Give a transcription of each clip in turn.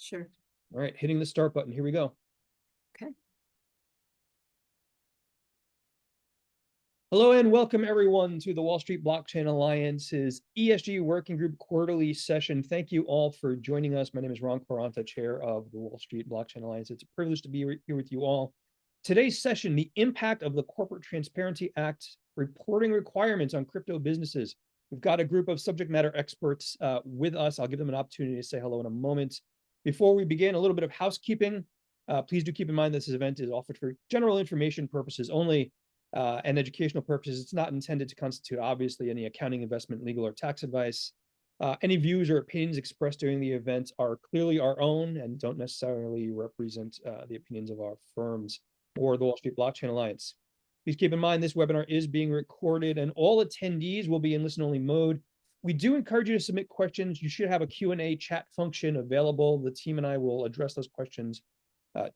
Sure. All right, hitting the start button. Here we go. Okay. Hello and welcome everyone to the Wall Street Blockchain Alliance's ESG Working Group quarterly session. Thank you all for joining us. My name is Ron Quaranta, chair of the Wall Street Blockchain Alliance. It's a privilege to be here with you all. Today's session, the impact of the Corporate Transparency Act reporting requirements on crypto businesses. We've got a group of subject matter experts with us. I'll give them an opportunity to say hello in a moment. Before we begin, a little bit of housekeeping. Please do keep in mind this event is offered for general information purposes only and educational purposes. It's not intended to constitute, obviously, any accounting, investment, legal, or tax advice. Any views or opinions expressed during the event are clearly our own and don't necessarily represent the opinions of our firms or the Wall Street Blockchain Alliance. Please keep in mind this webinar is being recorded and all attendees will be in listen-only mode. We do encourage you to submit questions. You should have a Q&A chat function available. The team and I will address those questions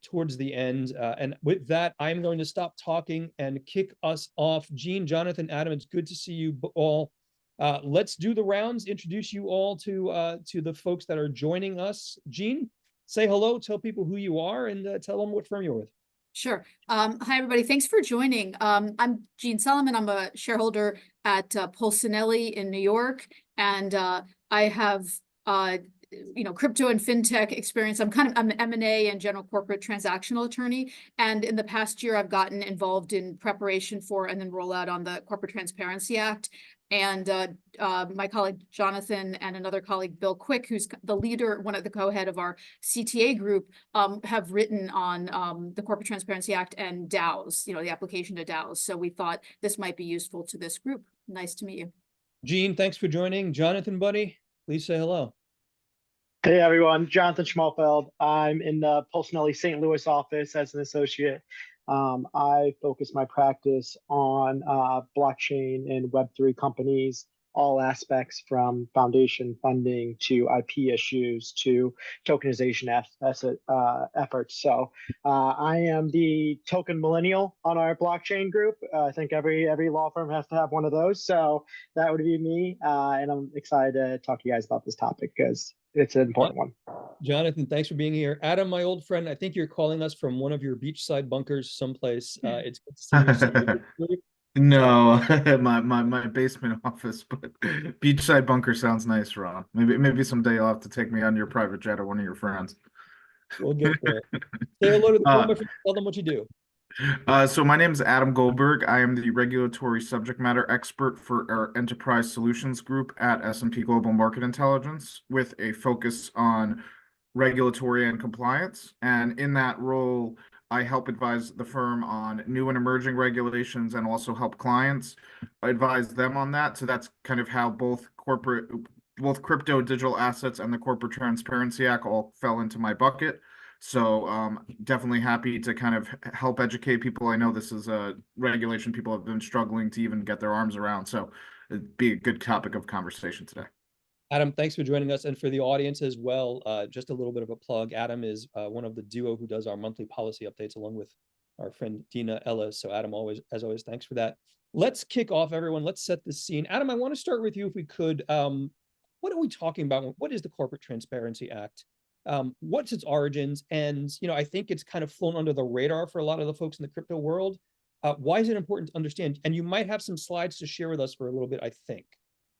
towards the end. And with that, I'm going to stop talking and kick us off. Jeanne, Jonathan, Adam, it's good to see you all. Let's do the rounds, introduce you all to the folks that are joining us. Jeanne, say hello, tell people who you are, and tell them what firm you're with. Sure. Hi, everybody. Thanks for joining. I'm Jeanne Solomon. I'm a shareholder at Polsinelli in New York, and I have crypto and fintech experience. I'm an M&A and general corporate transactional attorney. And in the past year, I've gotten involved in preparation for and then rollout on the Corporate Transparency Act. And my colleague Jonathan and another colleague, Bill Quick, who's the leader, one of the co-head of our CTA group, have written on the Corporate Transparency Act and DAOs, the application to DAOs. So we thought this might be useful to this group. Nice to meet you. Jeanne, thanks for joining. Jonathan, buddy, please say hello. Hey everyone, Jonathan Schmalfeld. I'm in the Polsinelli St. Louis office as an associate. I focus my practice on blockchain and Web3 companies, all aspects from foundation funding to IP issues to tokenization efforts. So I am the token millennial on our blockchain group. I think every law firm has to have one of those. So that would be me. And I'm excited to talk to you guys about this topic because it's an important one. Jonathan, thanks for being here. Adam, my old friend, I think you're calling us from one of your beachside bunkers someplace. It's good to see you. No, my basement office, but beachside bunker sounds nice, Ron. Maybe someday you'll have to take me on your private jet or one of your friends. We'll get there. Say hello to the room, tell them what you do. So my name is Adam Goldberg. I am the regulatory subject matter expert for our enterprise solutions group at S&P Global Market Intelligence with a focus on regulatory and compliance. And in that role, I help advise the firm on new and emerging regulations and also help clients advise them on that. So that's kind of how both crypto digital assets and the Corporate Transparency Act all fell into my bucket. So definitely happy to kind of help educate people. I know this is a regulation people have been struggling to even get their arms around. So it'd be a good topic of conversation today. Adam, thanks for joining us. And for the audience as well, just a little bit of a plug. Adam is one of the duo who does our monthly policy updates along with our friend Duna Ellis. So Adam, as always, thanks for that. Let's kick off, everyone. Let's set the scene. Adam, I want to start with you if we could. What are we talking about? What is the Corporate Transparency Act? What's its origins? And, I think it's kind of flown under the radar for a lot of the folks in the crypto world. Why is it important to understand? And you might have some slides to share with us for a little bit, I think.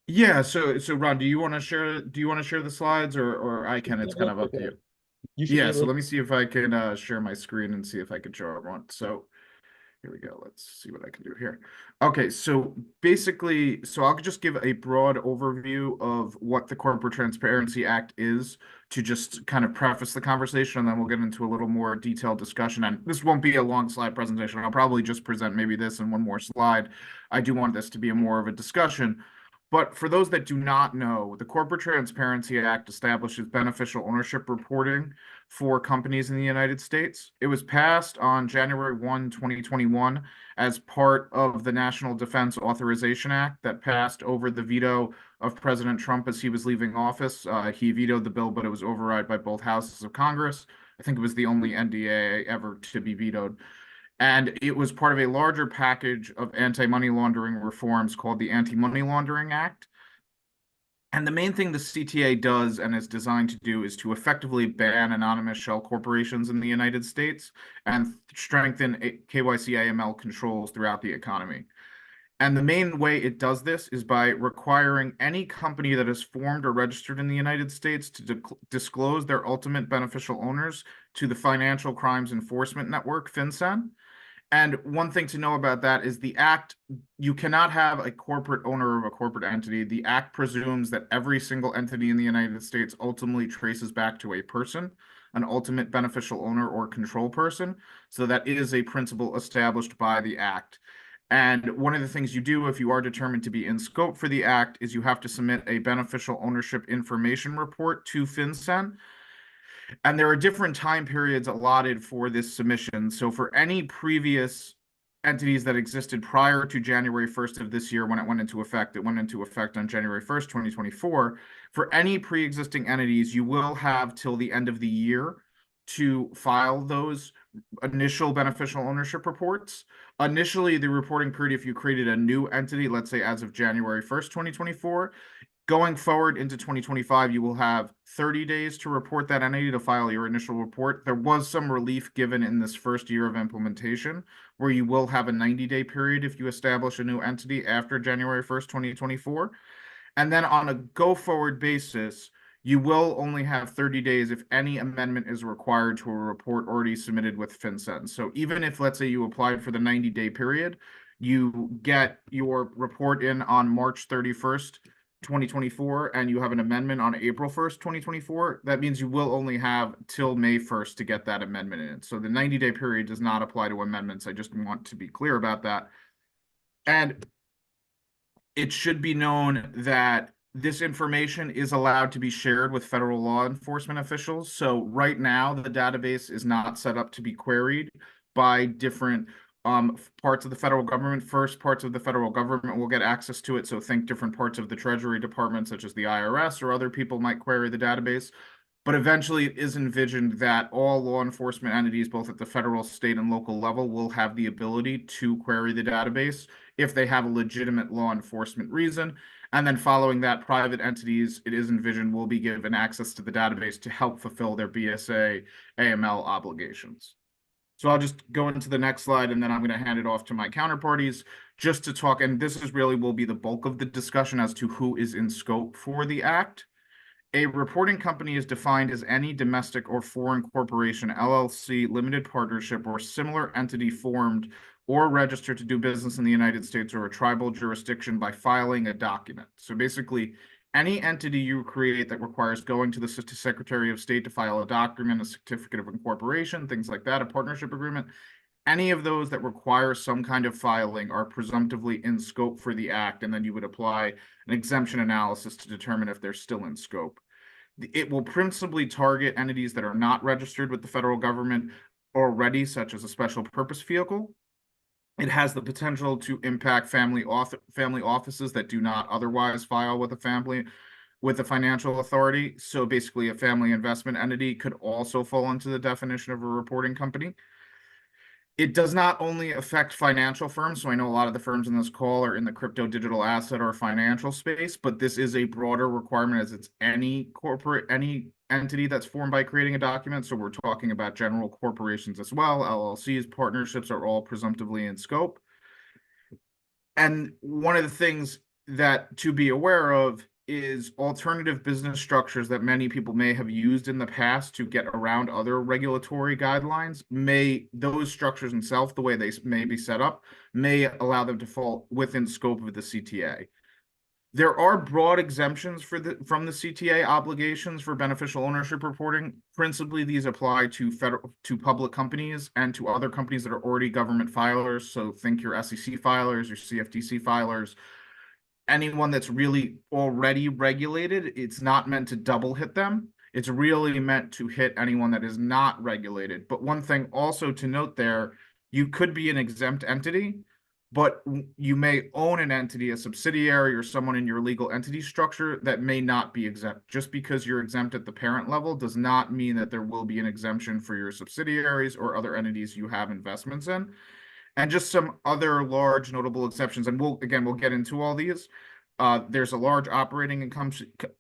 Yeah. So Ron, do you want to share the slides or I can? It's kind of up to you. Yeah. So let me see if I can share my screen and see if I can show everyone. So here we go. Let's see what I can do here. Okay, so basically, I'll just give a broad overview of what the Corporate Transparency Act is to just kind of preface the conversation, and then we'll get into a little more detailed discussion. And this won't be a long slide presentation. I'll probably just present maybe this and one more slide. I do want this to be more of a discussion. But for those that do not know, the Corporate Transparency Act establishes beneficial ownership reporting for companies in the United States. It was passed on January 1, 2021 as part of the National Defense Authorization Act that passed over the veto of President Trump as he was leaving office. He vetoed the bill, but it was override by both houses of Congress. I think it was the only NDA ever to be vetoed. And it was part of a larger package of anti-money laundering reforms called the Anti-Money Laundering Act. And the main thing the CTA does and is designed to do is to effectively ban anonymous shell corporations in the United States and strengthen KYC AML controls throughout the economy. And the main way it does this is by requiring any company that is formed or registered in the United States to disclose their ultimate beneficial owners to the Financial Crimes Enforcement Network, FinCEN. And one thing to know about that is the act, you cannot have a corporate owner of a corporate entity. The act presumes that every single entity in the United States ultimately traces back to a person, an ultimate beneficial owner or control person. So that is a principle established by the act. And one of the things you do if you are determined to be in scope for the act is you have to submit a beneficial ownership information report to FinCEN. And there are different time periods allotted for this submission. So for any previous entities that existed prior to January 1st of this year when it went into effect on January 1st, 2024. For any pre-existing entities, you will have till the end of the year to file those initial beneficial ownership reports. Initially, the reporting period, if you created a new entity, let's say as of January 1st, 2024, going forward into 2025, you will have 30 days to report that entity to file your initial report. There was some relief given in this first year of implementation where you will have a 90-day period if you establish a new entity after January 1st, 2024. And then on a go-forward basis, you will only have 30 days if any amendment is required to a report already submitted with FinCEN. So even if, let's say, you applied for the 90-day period, you get your report in on March 31st, 2024, and you have an amendment on April 1st, 2024, that means you will only have till May 1st to get that amendment in. So the 90-day period does not apply to amendments. I just want to be clear about that. And it should be known that this information is allowed to be shared with federal law enforcement officials. So right now, the database is not set up to be queried by different parts of the federal government. First, parts of the federal government will get access to it. So think different parts of the Treasury Department, such as the IRS or other people might query the database. But eventually it is envisioned that all law enforcement entities, both at the federal, state, and local level, will have the ability to query the database if they have a legitimate law enforcement reason. And then following that, private entities, it is envisioned, will be given access to the database to help fulfill their BSA AML obligations. So I'll just go into the next slide, and then I'm going to hand it off to my counterparties just to talk. And this is really will be the bulk of the discussion as to who is in scope for the act. A reporting company is defined as any domestic or foreign corporation, LLC, limited partnership, or similar entity formed or registered to do business in the United States or a tribal jurisdiction by filing a document. So basically, any entity you create that requires going to the Secretary of State to file a document, a certificate of incorporation, things like that, a partnership agreement, any of those that require some kind of filing are presumptively in scope for the act, and then you would apply an exemption analysis to determine if they're still in scope. It will principally target entities that are not registered with the federal government already, such as a special purpose vehicle. It has the potential to impact family offices that do not otherwise file with a financial authority. So basically, a family investment entity could also fall into the definition of a reporting company. It does not only affect financial firms. So I know a lot of the firms in this call are in the crypto, digital asset, or financial space, but this is a broader requirement as it's any entity that's formed by creating a document. So we're talking about general corporations as well. LLCs, partnerships are all presumptively in scope. And one of the things that to be aware of is alternative business structures that many people may have used in the past to get around other regulatory guidelines. Those structures themselves, the way they may be set up, may allow them to fall within scope of the CTA. There are broad exemptions from the CTA obligations for beneficial ownership reporting. Principally, these apply to public companies and to other companies that are already government filers. So think your SEC filers, your CFTC filers, anyone that's really already regulated. It's not meant to double hit them. It's really meant to hit anyone that is not regulated. But one thing also to note there, you could be an exempt entity, but you may own an entity, a subsidiary, or someone in your legal entity structure that may not be exempt. Just because you're exempt at the parent level does not mean that there will be an exemption for your subsidiaries or other entities you have investments in. And just some other large notable exceptions, and we'll get into all these. There's a large operating income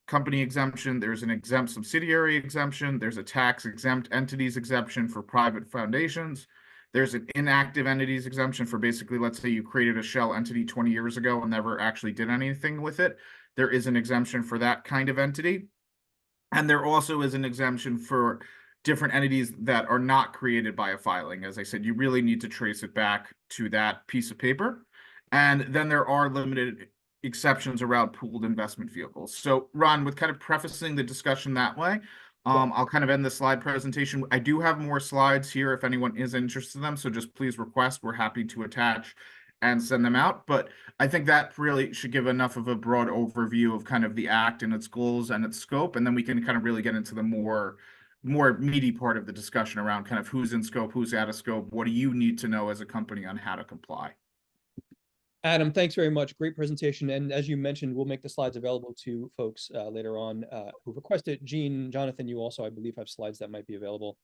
company exemption. There's an exempt subsidiary exemption. There's a tax exempt entities exemption for private foundations. There's an inactive entities exemption for basically, let's say you created a shell entity 20 years ago and never actually did anything with it. There is an exemption for that kind of entity. And there also is an exemption for different entities that are not created by a filing. As I said, you really need to trace it back to that piece of paper. And then there are limited exceptions around pooled investment vehicles. So Ron, with kind of prefacing the discussion that way, I'll kind of end the slide presentation. I do have more slides here if anyone is interested in them, so just please request. We're happy to attach and send them out. But I think that really should give enough of a broad overview of kind of the act and its goals and its scope, and then we can kind of really get into the more meaty part of the discussion around kind of who's in scope, who's out of scope, what do you need to know as a company on how to comply. Adam, thanks very much. Great presentation. And as you mentioned, we'll make the slides available to folks later on who request it. Jeanne, Jonathan, you also, I believe, have slides that might be available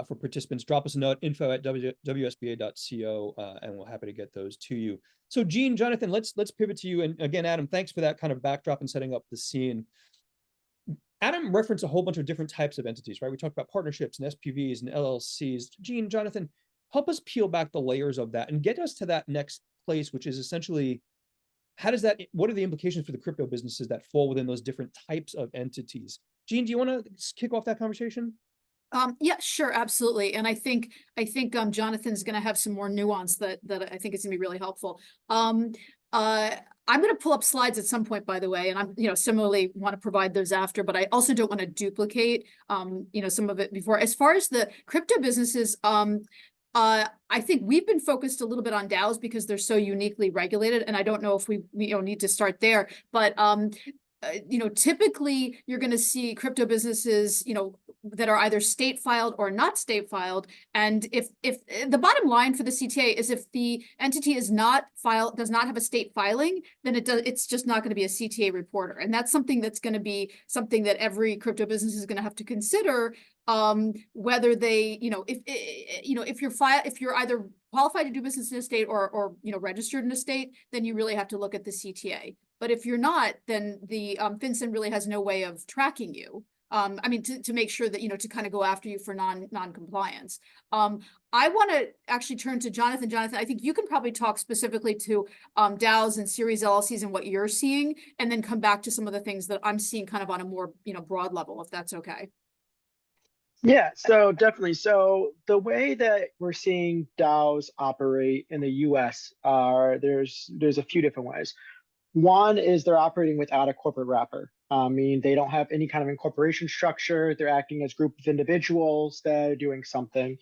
for participants. Drop us a note, info@wsba.co, and we're happy to get those to you. So Jeanne, Jonathan, let's pivot to you. And again, Adam, thanks for that kind of backdrop and setting up the scene. Adam referenced a whole bunch of different types of entities, right? We talked about partnerships and SPVs and LLCs. Jeanne, Jonathan, help us peel back the layers of that and get us to that next place, which is essentially, what are the implications for the crypto businesses that fall within those different types of entities? Jeanne, do you want to kick off that conversation? Yeah, sure, absolutely. And I think Jonathan's going to have some more nuance that I think is going to be really helpful. I'm going to pull up slides at some point, by the way, and I'm similarly want to provide those after, but I also don't want to duplicate some of it before. As far as the crypto businesses, I think we've been focused a little bit on DAOs because they're so uniquely regulated, and I don't know if we need to start there, but typically you're going to see crypto businesses that are either state filed or not state filed, and if the bottom line for the CTA is if the entity is not filed, does not have a state filing, then it's just not going to be a CTA reporter, and that's something that's going to be something that every crypto business is going to have to consider. Whether they, if you're either qualified to do business in a state or registered in a state, then you really have to look at the CTA. But if you're not, then the FinCEN really has no way of tracking you. To make sure that, to kind of go after you for non-compliance. I want to actually turn to Jonathan. Jonathan, I think you can probably talk specifically to DAOs and series LLCs and what you're seeing, and then come back to some of the things that I'm seeing kind of on a more, broad level, if that's okay. Yeah, so definitely. So the way that we're seeing DAOs operate in the US there's a few different ways. One is they're operating without a corporate wrapper. They don't have any kind of incorporation structure. They're acting as a group of individuals that are doing something.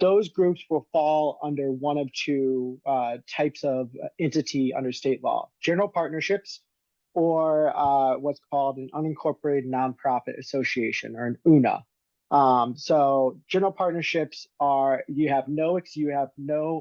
Those groups will fall under one of two types of entity under state law: general partnerships, or what's called an unincorporated nonprofit association, or an UNA. So general partnerships you have no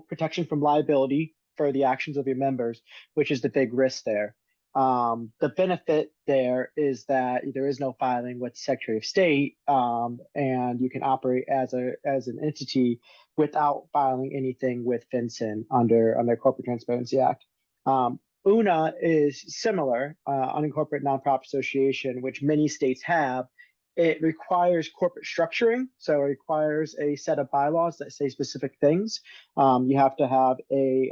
protection from liability for the actions of your members, which is the big risk there. The benefit there is that there is no filing with Secretary of State, and you can operate as an entity without filing anything with FinCEN under Corporate Transparency Act. UNA is similar, unincorporated nonprofit association, which many states have. It requires corporate structuring, so it requires a set of bylaws that say specific things. You have to have a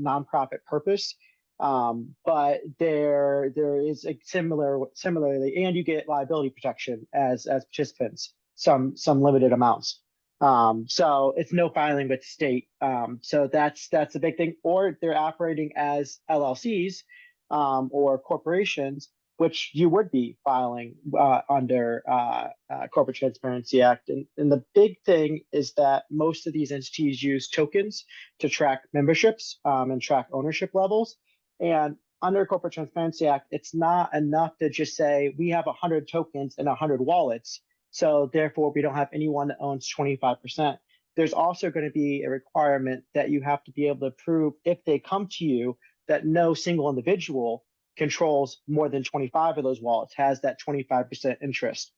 nonprofit purpose, but there is a similarly, and you get liability protection as participants, some limited amounts. So it's no filing with state. So that's a big thing. Or they're operating as LLCs or corporations, which you would be filing under Corporate Transparency Act. And the big thing is that most of these entities use tokens to track memberships and track ownership levels. And under Corporate Transparency Act, it's not enough to just say we have 100 tokens and 100 wallets, so therefore we don't have anyone that owns 25%. There's also going to be a requirement that you have to be able to prove, if they come to you, that no single individual controls more than 25 of those wallets, has that 25% interest.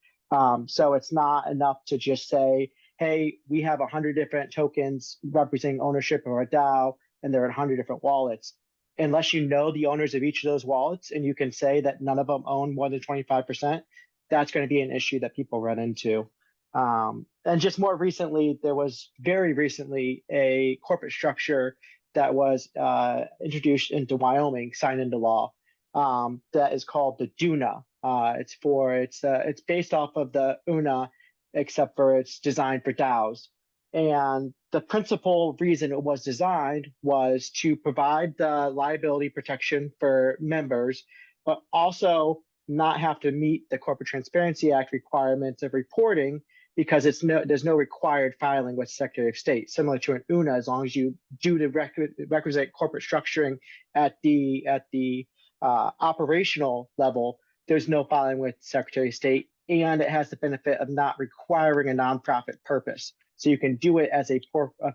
So it's not enough to just say, hey, we have 100 different tokens representing ownership of our DAO, and they're in 100 different wallets. unless you know the owners of each of those wallets and you can say that none of them own more than 25%, that's going to be an issue that people run into. And just more recently, there was very recently a corporate structure that was introduced into Wyoming, signed into law, that is called the Duna. It's based off of the UNA, except for it's designed for DAOs. And the principal reason it was designed was to provide the liability protection for members, but also not have to meet the Corporate Transparency Act requirements of reporting, because there's no required filing with Secretary of State, similar to an UNA. As long as you do the requisite corporate structuring at the operational level, there's no filing with Secretary of State, and it has the benefit of not requiring a nonprofit purpose. So you can do it as a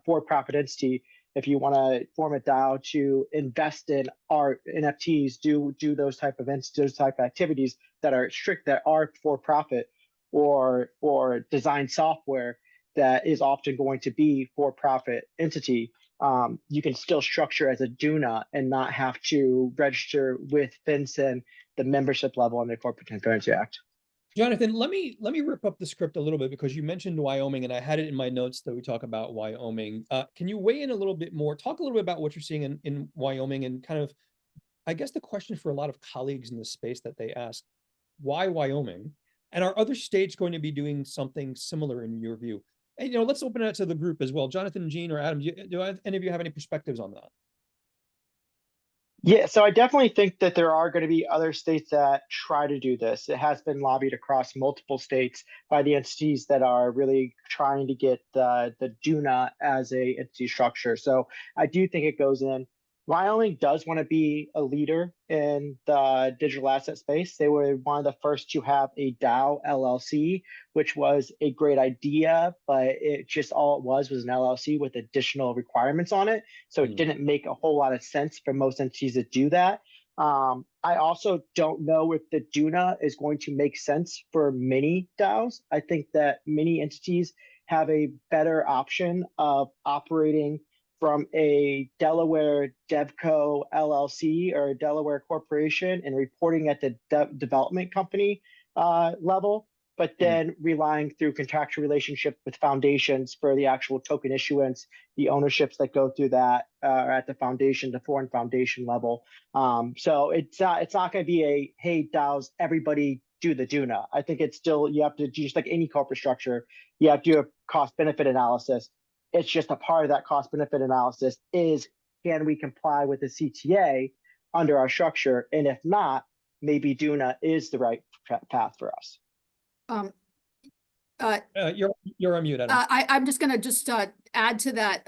for-profit entity. If you want to form a DAO to invest in art, NFTs, do those type of events, those type of activities that are strict, that are for-profit, or design software that is often going to be for-profit entity, you can still structure as a Duna and not have to register with FinCEN, the membership level under the Corporate Transparency Act. Jonathan, let me rip up the script a little bit, because you mentioned Wyoming, and I had it in my notes that we talk about Wyoming. Can you weigh in a little bit more? Talk a little bit about what you're seeing in Wyoming, and kind of, I guess the question for a lot of colleagues in this space that they ask, why Wyoming? And are other states going to be doing something similar in your view? And, let's open it to the group as well. Jonathan, Jeanne, or Adam, do any of you have any perspectives on that? Yeah, so I definitely think that there are going to be other states that try to do this. It has been lobbied across multiple states by the entities that are really trying to get the Duna as a entity structure. So I do think it goes in. Wyoming does want to be a leader in the digital asset space. They were one of the first to have a DAO LLC, which was a great idea, but it just all it was an LLC with additional requirements on it. So it didn't make a whole lot of sense for most entities to do that. I also don't know if the Duna is going to make sense for many DAOs. I think that many entities have a better option of operating from a Delaware DevCo LLC or a Delaware corporation and reporting at the development company level, but then relying through contractual relationship with foundations for the actual token issuance, the ownerships that go through that at the foundation, the foreign foundation level. So it's not going to be a, hey, DAOs, everybody do the Duna. I think it's still, you have to, just like any corporate structure, you have to do a cost benefit analysis. It's just a part of that cost benefit analysis is, can we comply with the CTA under our structure? And if not, maybe Duna is the right path for us. You're on mute, Adam. I'm just going to add to that,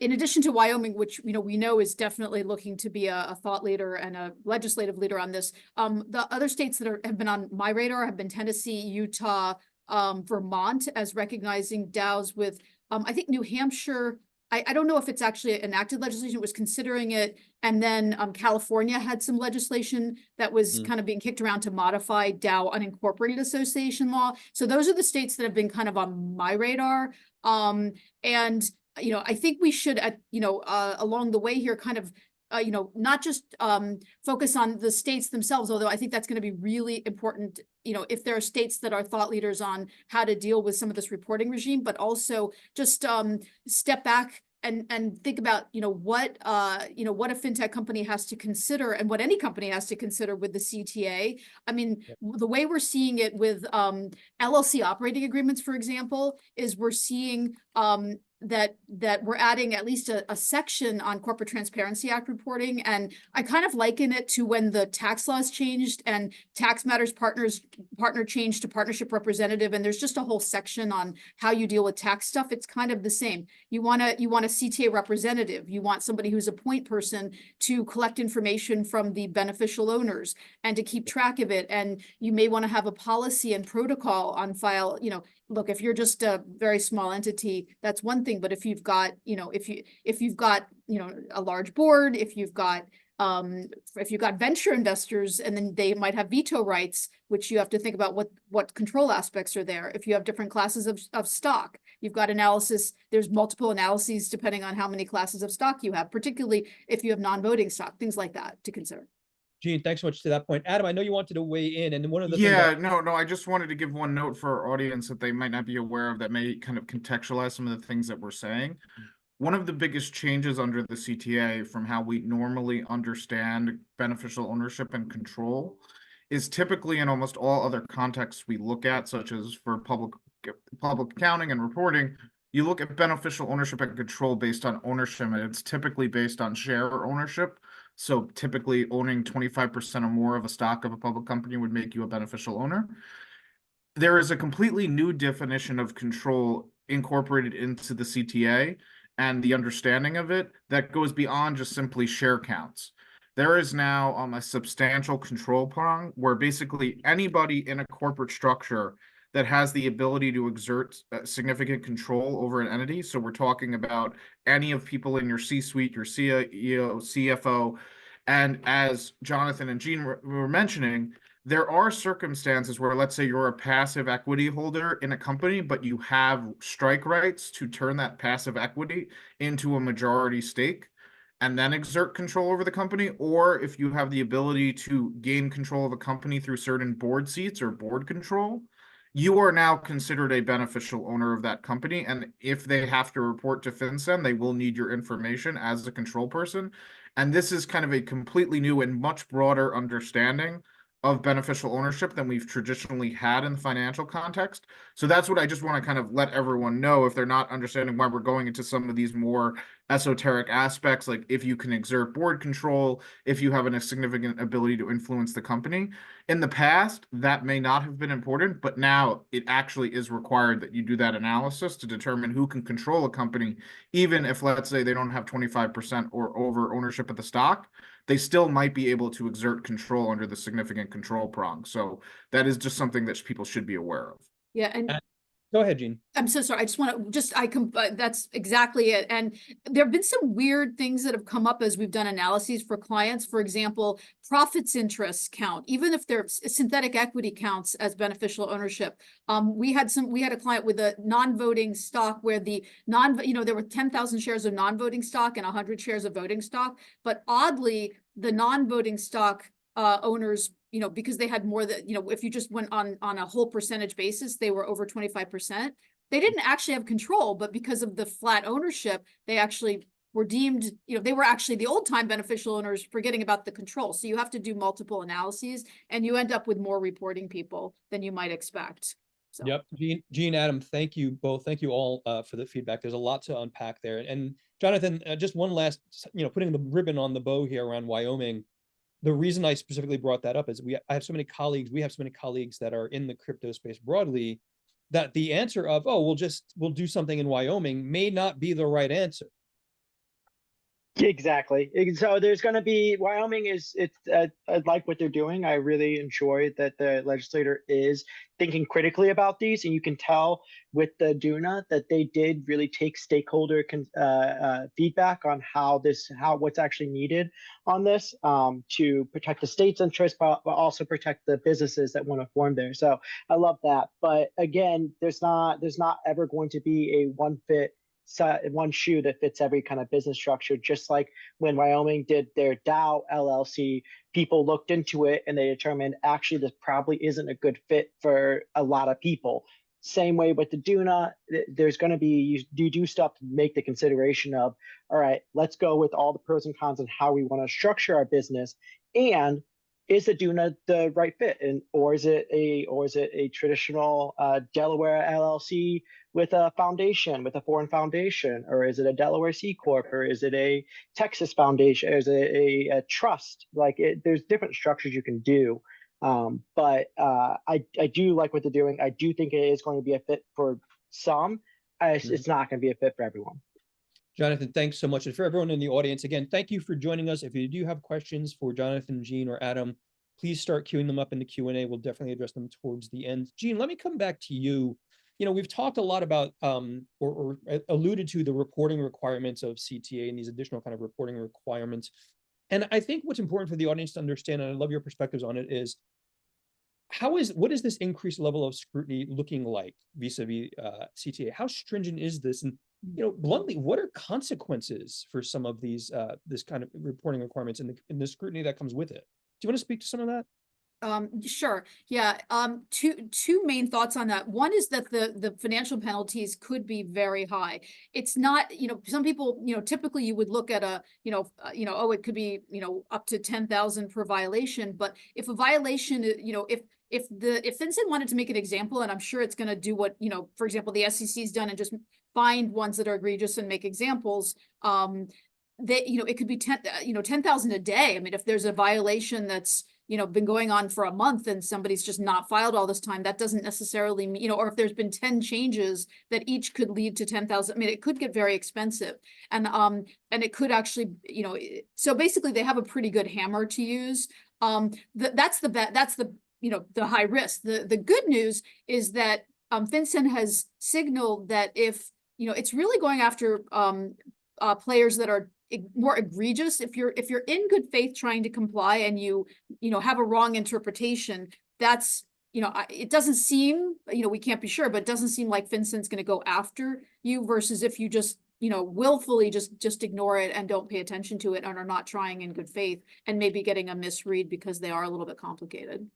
in addition to Wyoming, which, we know is definitely looking to be a thought leader and a legislative leader on this, the other states that have been on my radar have been Tennessee, Utah, Vermont as recognizing DAOs with, I think New Hampshire, I don't know if it's actually enacted legislation, it was considering it. And then California had some legislation that was kind of being kicked around to modify DAO unincorporated association law. So those are the states that have been kind of on my radar. And, I think we should, along the way here, kind of not just focus on the states themselves, although I think that's going to be really important, if there are states that are thought leaders on how to deal with some of this reporting regime, but also just step back and think about, what a fintech company has to consider and what any company has to consider with the CTA. I mean, the way we're seeing it with LLC operating agreements, for example, is we're seeing that we're adding at least a section on Corporate Transparency Act reporting. And I kind of liken it to when the tax laws changed and tax matters partner changed to partnership representative. And there's just a whole section on how you deal with tax stuff. It's kind of the same. You want a CTA representative. You want somebody who's a point person to collect information from the beneficial owners and to keep track of it. And you may want to have a policy and protocol on file. Look, if you're just a very small entity, that's one thing. But if you've got, if you've got, a large board, if you've got, If you've got venture investors, and then they might have veto rights, which you have to think about what control aspects are there. If you have different classes of stock, you've got analysis, there's multiple analyses depending on how many classes of stock you have, particularly if you have non-voting stock, things like that to consider. Jeanne, thanks so much to that point. Adam, I know you wanted to weigh in, and one of the no, I just wanted to give one note for our audience that they might not be aware of that may kind of contextualize some of the things that we're saying. One of the biggest changes under the CTA from how we normally understand beneficial ownership and control is typically in almost all other contexts we look at, such as for public accounting and reporting, you look at beneficial ownership and control based on ownership, and it's typically based on share ownership. So typically owning 25% or more of a stock of a public company would make you a beneficial owner. There is a completely new definition of control incorporated into the CTA and the understanding of it that goes beyond just simply share counts. There is now a substantial control prong where basically anybody in a corporate structure that has the ability to exert significant control over an entity. So we're talking about any of people in your C-suite, your CEO, CFO, and as Jonathan and Jeanne were mentioning, there are circumstances where, let's say you're a passive equity holder in a company, but you have strike rights to turn that passive equity into a majority stake and then exert control over the company, or if you have the ability to gain control of a company through certain board seats or board control, you are now considered a beneficial owner of that company. And if they have to report to FinCEN, they will need your information as a control person. And this is kind of a completely new and much broader understanding of beneficial ownership than we've traditionally had in the financial context. So that's what I just want to kind of let everyone know if they're not understanding why we're going into some of these more esoteric aspects, like if you can exert board control, if you have a significant ability to influence the company. In the past, that may not have been important, but now it actually is required that you do that analysis to determine who can control a company, even if, let's say, they don't have 25% or over ownership of the stock. They still might be able to exert control under the significant control prong. So that is just something that people should be aware of. Yeah, and go ahead, Jeanne. I'm so sorry. I just want to that's exactly it. And there have been some weird things that have come up as we've done analyses for clients. For example, profits interest count, even if they're synthetic equity counts as beneficial ownership. We had a client with a non-voting stock where there were 10,000 shares of non-voting stock and 100 shares of voting stock. But oddly, the non-voting stock owners, because they had more than, if you just went on a whole percentage basis, they were over 25%. They didn't actually have control, but because of the flat ownership, they actually were deemed, they were actually the old time beneficial owners, forgetting about the control. So you have to do multiple analyses and you end up with more reporting people than you might expect. So. Yep. Jeanne, Adam, thank you both. Thank you all for the feedback. There's a lot to unpack there. And Jonathan, just one last, putting the ribbon on the bow here around Wyoming. The reason I specifically brought that up is we have so many colleagues that are in the crypto space broadly, that the answer of, oh, we'll do something in Wyoming may not be the right answer. Exactly. So there's going to be, Wyoming I like what they're doing. I really enjoy that the legislator is thinking critically about these, and you can tell with the Duna that they did really take stakeholder feedback on what's actually needed on this to protect the state's interest, but also protect the businesses that want to form there. So I love that. But again, there's not ever going to be a one shoe that fits every kind of business structure. Just like when Wyoming did their Dow LLC, people looked into it and they determined actually this probably isn't a good fit for a lot of people. Same way with the Duna, there's going to be, you do stuff to make the consideration of, all right, let's go with all the pros and cons on how we want to structure our business, and is the Duna the right fit, or is it a traditional Delaware LLC with a foreign foundation, or is it a Delaware C Corp, or is it a Texas foundation, or is it a trust? There's different structures you can do. But I do like what they're doing. I do think it is going to be a fit for some. It's not going to be a fit for everyone. Jonathan, thanks so much. And for everyone in the audience, again, thank you for joining us. If you do have questions for Jonathan, Jeanne, or Adam, please start queuing them up in the Q&A. We'll definitely address them towards the end. Jeanne, let me come back to you. We've talked a lot about or alluded to the reporting requirements of CTA and these additional kind of reporting requirements. And I think what's important for the audience to understand, and I love your perspectives on it, is what is this increased level of scrutiny looking like vis-a-vis CTA? How stringent is this? And bluntly, what are consequences for some of these this kind of reporting requirements and the scrutiny that comes with it? Do you want to speak to some of that? Sure. Yeah. Two main thoughts on that. One is that the financial penalties could be very high. It's not, some people, typically you would look at oh, it could be, up to 10,000 per violation. But if a violation, if FinCEN wanted to make an example, and I'm sure it's going to do what, for example, the SEC's done and just find ones that are egregious and make examples, it could be 10,000 a day. I mean, if there's a violation that's, been going on for a month and somebody's just not filed all this time, that doesn't necessarily mean, or if there's been 10 changes that each could lead to 10,000, I mean, it could get very expensive. And it could actually, so basically they have a pretty good hammer to use. That's the high risk. The good news is that FinCEN has signaled that if, it's really going after players that are more egregious. If you're in good faith trying to comply and you have a wrong interpretation, that's it doesn't seem, we can't be sure, but it doesn't seem like FinCEN's going to go after you versus if you just willfully just ignore it and don't pay attention to it and are not trying in good faith and maybe getting a misread because they are a little bit complicated.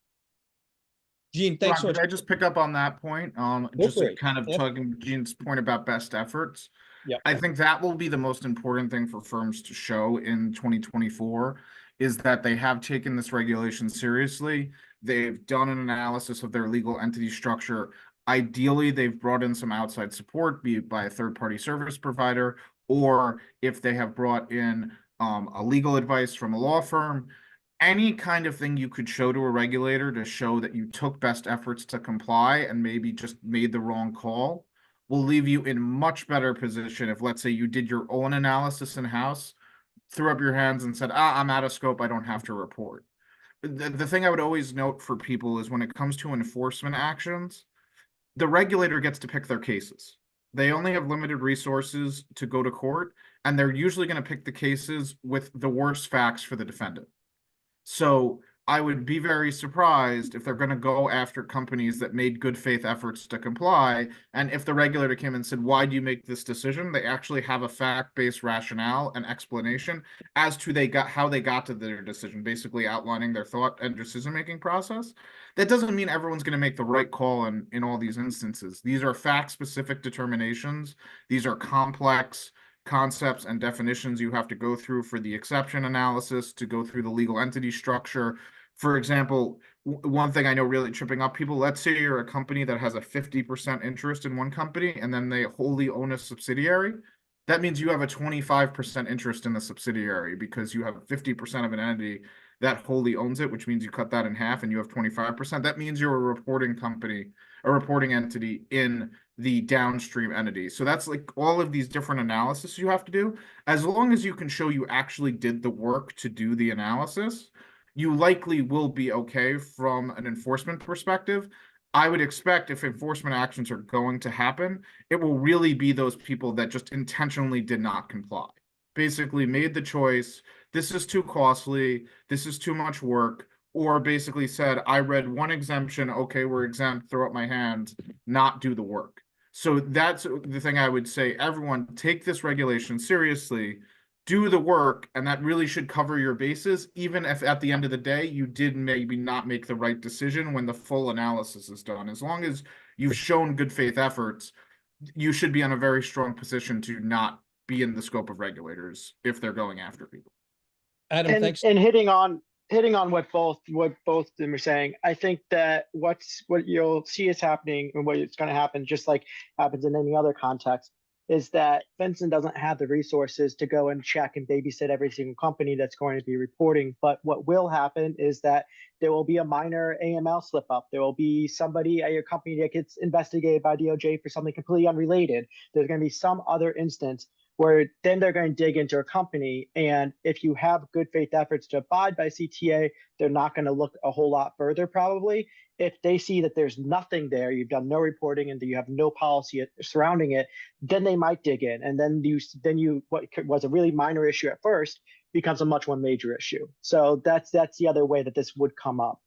Jeanne, thanks so much. Could I just pick up on that point? Just to kind of talking Jeanne's point about best efforts. Yeah, I think that will be the most important thing for firms to show in 2024 is that they have taken this regulation seriously. They've done an analysis of their legal entity structure. Ideally, they've brought in some outside support, be it by a third-party service provider, or if they have brought in a legal advice from a law firm. Any kind of thing you could show to a regulator to show that you took best efforts to comply and maybe just made the wrong call will leave you in much better position if, let's say, you did your own analysis in-house, threw up your hands and said, I'm out of scope, I don't have to report. The thing I would always note for people is when it comes to enforcement actions, the regulator gets to pick their cases. They only have limited resources to go to court, and they're usually going to pick the cases with the worst facts for the defendant. So I would be very surprised if they're going to go after companies that made good faith efforts to comply. And if the regulator came and said, why do you make this decision? They actually have a fact-based rationale and explanation as to how they got to their decision, basically outlining their thought and decision-making process. That doesn't mean everyone's going to make the right call in all these instances. These are fact-specific determinations. These are complex concepts and definitions you have to go through for the exception analysis, to go through the legal entity structure. For example, one thing I know really tripping up people, let's say you're a company that has a 50% interest in one company and then they wholly own a subsidiary. That means you have a 25% interest in the subsidiary because you have 50% of an entity that wholly owns it, which means you cut that in half and you have 25%. That means you're a reporting company, a reporting entity in the downstream entity. So that's like all of these different analysis you have to do. As long as you can show you actually did the work to do the analysis, you likely will be okay from an enforcement perspective. I would expect if enforcement actions are going to happen, it will really be those people that just intentionally did not comply. Basically made the choice, this is too costly, this is too much work, or basically said, I read one exemption, okay, we're exempt, throw up my hands, not do the work. So that's the thing I would say, everyone take this regulation seriously, do the work, and that really should cover your bases, even if at the end of the day, you did maybe not make the right decision when the full analysis is done. As long as you've shown good faith efforts, you should be in a very strong position to not be in the scope of regulators if they're going after people. Adam, thanks. And hitting on what both of them are saying, I think that what you'll see is happening and what's going to happen, just like happens in any other context, is that FinCEN doesn't have the resources to go and check and babysit every single company that's going to be reporting. But what will happen is that there will be a minor AML slip up. There will be somebody at your company that gets investigated by DOJ for something completely unrelated. There's going to be some other instance where then they're going to dig into a company. And if you have good faith efforts to abide by CTA, they're not going to look a whole lot further probably. If they see that there's nothing there, you've done no reporting and you have no policy surrounding it, then they might dig in. And then what was a really minor issue at first becomes a much more major issue. So that's the other way that this would come up.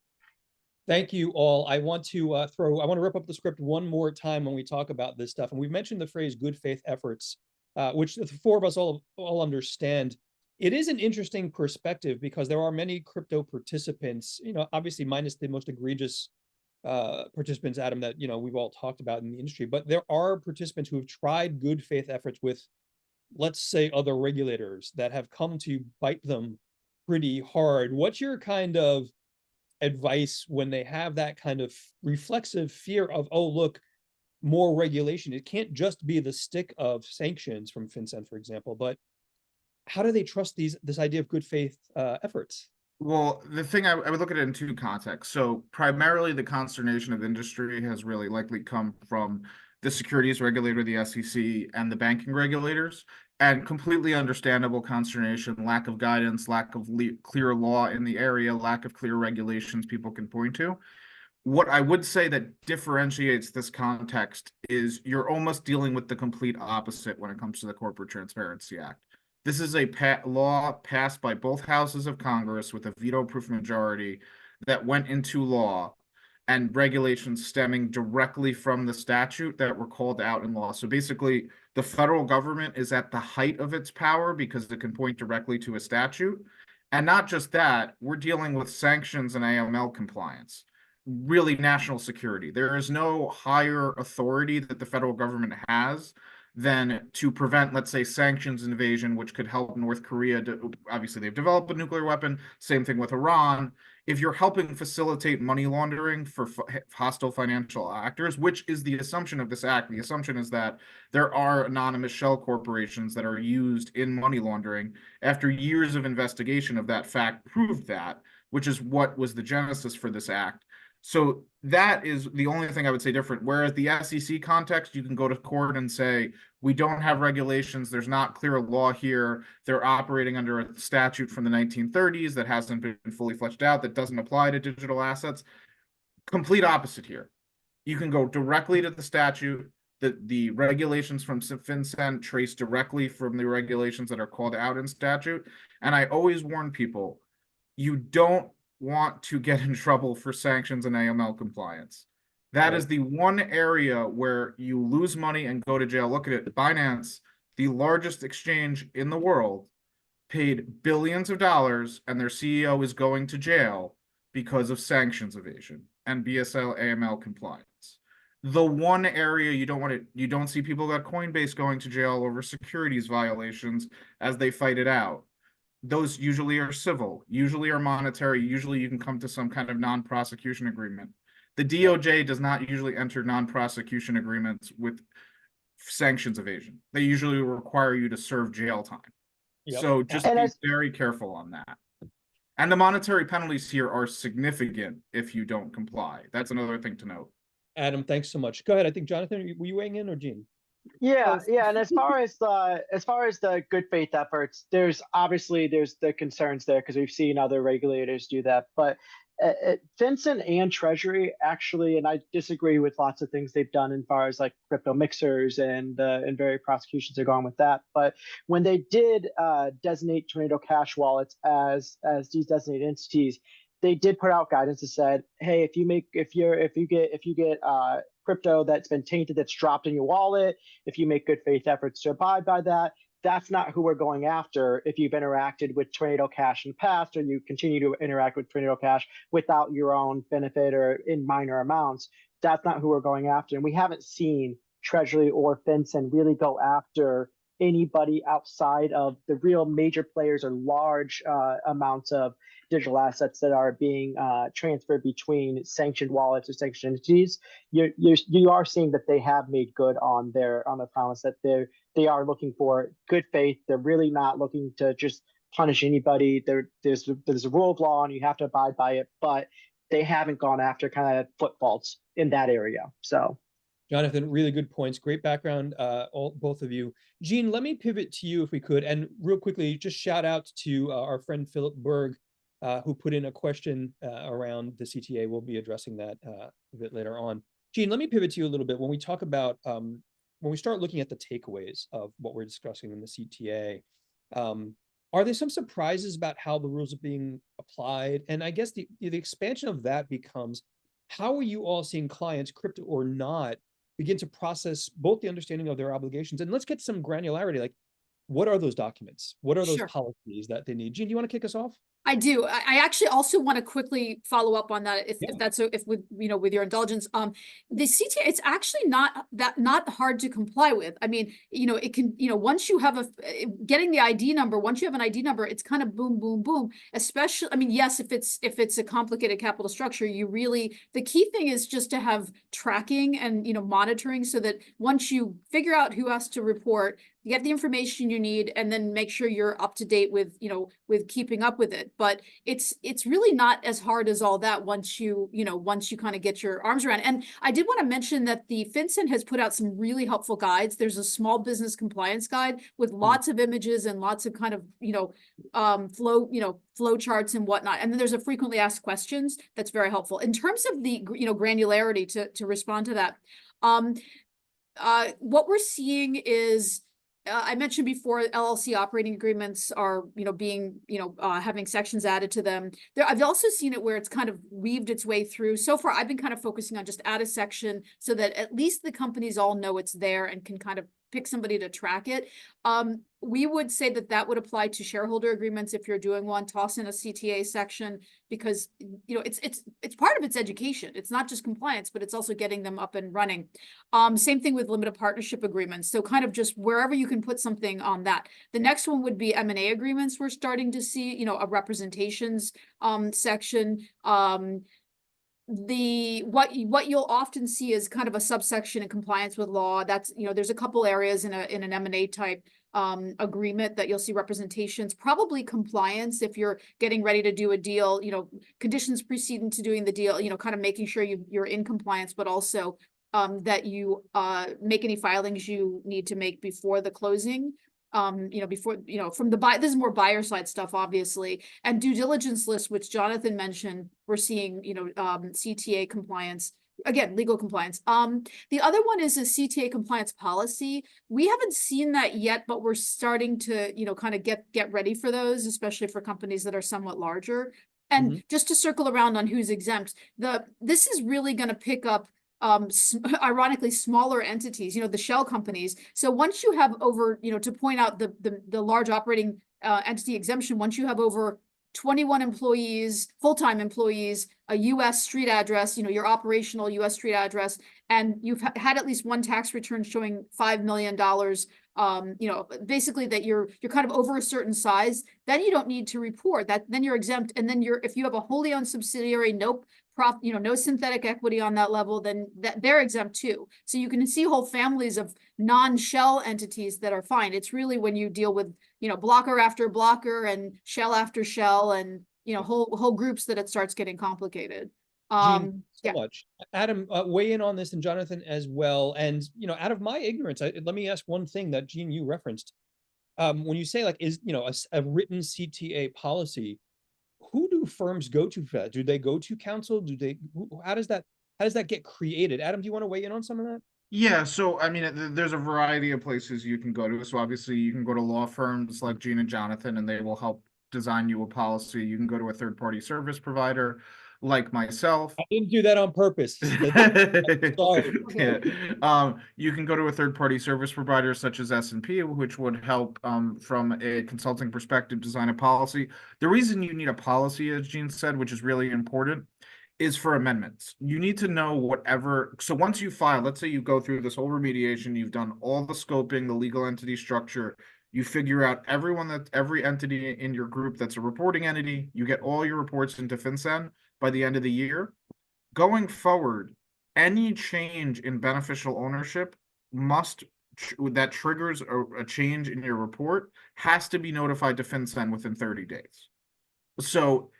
Thank you all. I want to I want to rip up the script one more time when we talk about this stuff. And we've mentioned the phrase good faith efforts, which the four of us all understand. It is an interesting perspective because there are many crypto participants, obviously minus the most egregious participants, Adam, that, we've all talked about in the industry, but there are participants who have tried good faith efforts with, let's say, other regulators that have come to bite them pretty hard. What's your kind of advice when they have that kind of reflexive fear of, oh, look, more regulation? It can't just be the stick of sanctions from FinCEN, for example, but how do they trust this idea of good faith efforts? Well, the thing I would look at it in two contexts. So primarily the consternation of industry has really likely come from the securities regulator, the SEC, and the banking regulators, and completely understandable consternation, lack of guidance, lack of clear law in the area, lack of clear regulations people can point to. What I would say that differentiates this context is you're almost dealing with the complete opposite when it comes to the Corporate Transparency Act. This is a law passed by both houses of Congress with a veto-proof majority that went into law, and regulations stemming directly from the statute that were called out in law. So basically, the federal government is at the height of its power because it can point directly to a statute. And not just that, we're dealing with sanctions and AML compliance, really national security. There is no higher authority that the federal government has than to prevent, let's say, sanctions invasion, which could help North Korea. Obviously, they've developed a nuclear weapon. Same thing with Iran. If you're helping facilitate money laundering for hostile financial actors, which is the assumption of this act, the assumption is that there are anonymous shell corporations that are used in money laundering. After years of investigation of that fact proved that, which is what was the genesis for this act. So that is the only thing I would say different. Whereas the SEC context, you can go to court and say, we don't have regulations. There's not clear law here. They're operating under a statute from the 1930s that hasn't been fully fleshed out, that doesn't apply to digital assets. Complete opposite here. You can go directly to the statute. The regulations from FinCEN trace directly from the regulations that are called out in statute. And I always warn people, you don't want to get in trouble for sanctions and AML compliance. That is the one area where you lose money and go to jail. Look at it. Binance, the largest exchange in the world, paid billions of dollars, and their CEO is going to jail because of sanctions evasion and BSL AML compliance. The one area you don't see people at Coinbase going to jail over securities violations as they fight it out. Those usually are civil, usually are monetary, usually you can come to some kind of non-prosecution agreement. The DOJ does not usually enter non-prosecution agreements with sanctions evasion. They usually require you to serve jail time. Yep. So just be very careful on that. And the monetary penalties here are significant if you don't comply. That's another thing to note. Adam, thanks so much. Go ahead. I think Jonathan, were you weighing in, or Jeanne? Yeah. And as far as the good faith efforts, there's the concerns there because we've seen other regulators do that. But FinCEN and Treasury actually, and I disagree with lots of things they've done as far as like crypto mixers and various prosecutions are going with that. But when they did designate Tornado Cash wallets as these designated entities, they did put out guidance that said, hey, if you get crypto that's been tainted, that's dropped in your wallet, if you make good faith efforts to abide by that, that's not who we're going after. If you've interacted with Tornado Cash in the past, or you continue to interact with Tornado Cash without your own benefit or in minor amounts, that's not who we're going after. And we haven't seen Treasury or FinCEN really go after anybody outside of the real major players or large amounts of digital assets that are being transferred between sanctioned wallets or sanctioned entities. You are seeing that they have made good on their promise that they are looking for good faith. They're really not looking to just punish anybody. There's a rule of law and you have to abide by it, but they haven't gone after kind of foot faults in that area. So, Jonathan, really good points. Great background, both of you. Jeanne, let me pivot to you if we could. And real quickly, just shout out to our friend Philip Berg, who put in a question around the CTA. We'll be addressing that a bit later on. Jeanne, let me pivot to you a little bit. When we talk about, when we start looking at the takeaways of what we're discussing in the CTA, Are there some surprises about how the rules are being applied? And I guess the expansion of that becomes, how are you all seeing clients, crypto or not, begin to process both the understanding of their obligations? And let's get some granularity, like what are those documents? What are those Sure. policies that they need? Jeanne, do you want to kick us off? I do. I actually also want to quickly follow up on that, if Yeah. that's if with with your indulgence. The CTA, it's actually not hard to comply with. I mean, it can, once you have getting the ID number, once you have an ID number, it's kind of boom, boom, boom. Especially, I mean, yes, if it's a complicated capital structure, the key thing is just to have tracking and monitoring, so that once you figure out who has to report, you get the information you need, and then make sure you're up to date with with keeping up with it. But it's really not as hard as all that once you kind of get your arms around it. And I did want to mention that the FinCEN has put out some really helpful guides. There's a small business compliance guide with lots of images and lots of kind of flow charts and whatnot. And then there's a frequently asked questions that's very helpful in terms of the granularity to respond to that. What we're seeing is, I mentioned before, LLC operating agreements are, being, having sections added to them. I've also seen it where it's kind of weaved its way through. So far, I've been kind of focusing on just add a section so that at least the companies all know it's there and can kind of pick somebody to track it. We would say that would apply to shareholder agreements. If you're doing one, toss in a CTA section, because it's part of its education. It's not just compliance, but it's also getting them up and running. Same thing with limited partnership agreements. So kind of just wherever you can put something on that. The next one would be M&A agreements. We're starting to see, a representations section. What you'll often see is kind of a subsection in compliance with law. That's, there's a couple areas in an M&A type agreement that you'll see representations, probably compliance if you're getting ready to do a deal, conditions preceding to doing the deal, kind of making sure you're in compliance, but also that you make any filings you need to make before the closing. Before, from the buy, this is more buyer side stuff, obviously, and due diligence list, which Jonathan mentioned, we're seeing, CTA compliance, again, legal compliance. The other one is a CTA compliance policy. We haven't seen that yet, but we're starting to, kind of get ready for those, especially for companies that are somewhat larger. And just to circle around on who's exempt, this is really going to pick up ironically smaller entities, the shell companies. So once you have over, to point out the large operating entity exemption, once you have over 21 employees, full-time employees, a U.S. street address, your operational U.S. street address, and you've had at least one tax return showing $5 million, basically that you're kind of over a certain size, then you don't need to report that, then you're exempt. And then if you have a wholly owned subsidiary, no synthetic equity on that level, then they're exempt too. So you can see whole families of non-shell entities that are fine. It's really when you deal with, blocker after blocker and shell after shell and, whole groups that it starts getting complicated. Jeanne, so much. Adam, weigh in on this, and Jonathan as well. And, out of my ignorance, let me ask one thing that Jeanne, you referenced. When you say is, a written CTA policy, who do firms go to for that? Do they go to counsel? How does that get created? Adam, do you want to weigh in on some of that? Yeah, so I mean, there's a variety of places you can go to. So obviously you can go to law firms like Jeanne and Jonathan, and they will help design you a policy. You can go to a third-party service provider like myself. I didn't do that on purpose. Sorry. Yeah. You can go to a third-party service provider such as S&P, which would help from a consulting perspective design a policy. The reason you need a policy, as Jeanne said, which is really important, is for amendments. You need to know whatever. So once you file, let's say you go through this whole remediation, you've done all the scoping, the legal entity structure, you figure out every entity in your group that's a reporting entity, you get all your reports into FinCEN by the end of the year. Going forward, any change in beneficial ownership that triggers a change in your report has to be notified to FinCEN within 30 days. So,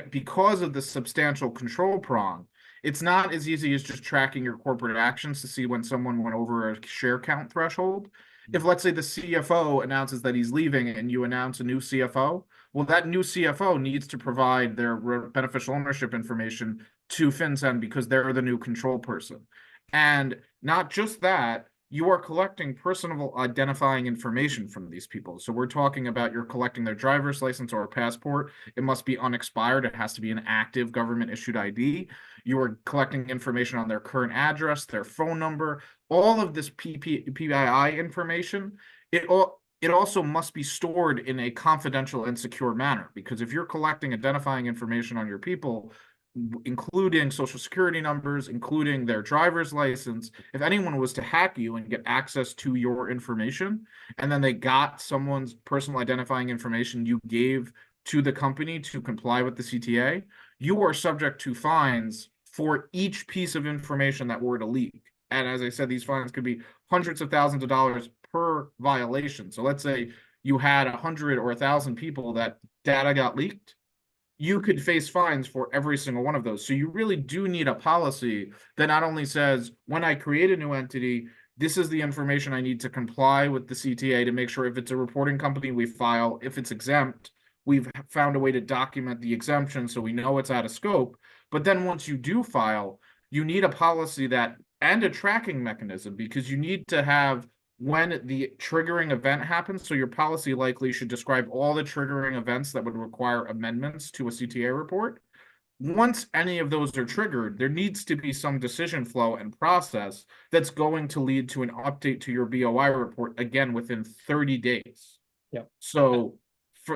because of the substantial control prong, it's not as easy as just tracking your corporate actions to see when someone went over a share count threshold. If, let's say, the CFO announces that he's leaving and you announce a new CFO, well, that new CFO needs to provide their beneficial ownership information to FinCEN because they're the new control person. And not just that, you are collecting personal identifying information from these people. So we're talking about you're collecting their driver's license or a passport. It must be unexpired. It has to be an active government issued ID. You are collecting information on their current address, their phone number, all of this PII information. It also must be stored in a confidential and secure manner, because if you're collecting identifying information on your people, including social security numbers, including their driver's license, if anyone was to hack you and get access to your information, and then they got someone's personal identifying information you gave to the company to comply with the CTA, you are subject to fines for each piece of information that were to leak. And as I said, these fines could be hundreds of thousands of dollars per violation. So let's say you had 100 or 1,000 people that data got leaked, you could face fines for every single one of those. So you really do need a policy that not only says, when I create a new entity, this is the information I need to comply with the CTA to make sure if it's a reporting company, we file. If it's exempt, we've found a way to document the exemption so we know it's out of scope. But then once you do file, you need a policy that, and a tracking mechanism, because you need to have when the triggering event happens. So your policy likely should describe all the triggering events that would require amendments to a CTA report. Once any of those are triggered, there needs to be some decision flow and process that's going to lead to an update to your BOI report, again, within 30 days. Yeah. So